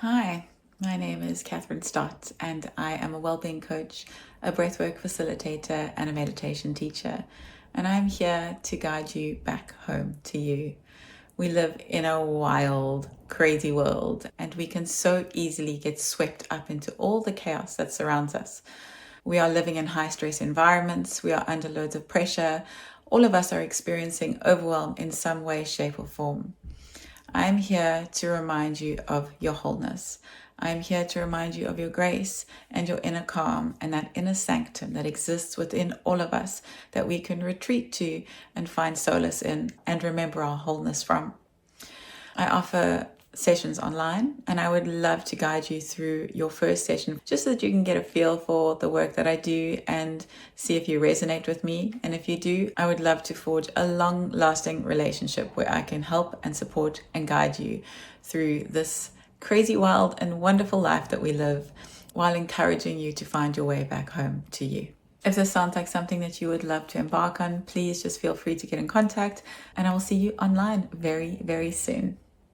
Hi, my name is Katherine Stott, and I am a wellbeing coach, a breathwork facilitator, and a meditation teacher. And I'm here to guide you back home to you. We live in a wild, crazy world, and we can so easily get swept up into all the chaos that surrounds us. We are living in high stress environments, we are under loads of pressure. All of us are experiencing overwhelm in some way, shape, or form. I'm here to remind you of your wholeness. I'm here to remind you of your grace and your inner calm and that inner sanctum that exists within all of us that we can retreat to and find solace in and remember our wholeness from. I offer sessions online, and I would love to guide you through your first session just so that you can get a feel for the work that I do and see if you resonate with me. And if you do, I would love to forge a long-lasting relationship where I can help and support and guide you through this crazy, wild, and wonderful life that we live, while encouraging you to find your way back home to you. If this sounds like something that you would love to embark on, please just feel free to get in contact, and I will see you online very, very soon.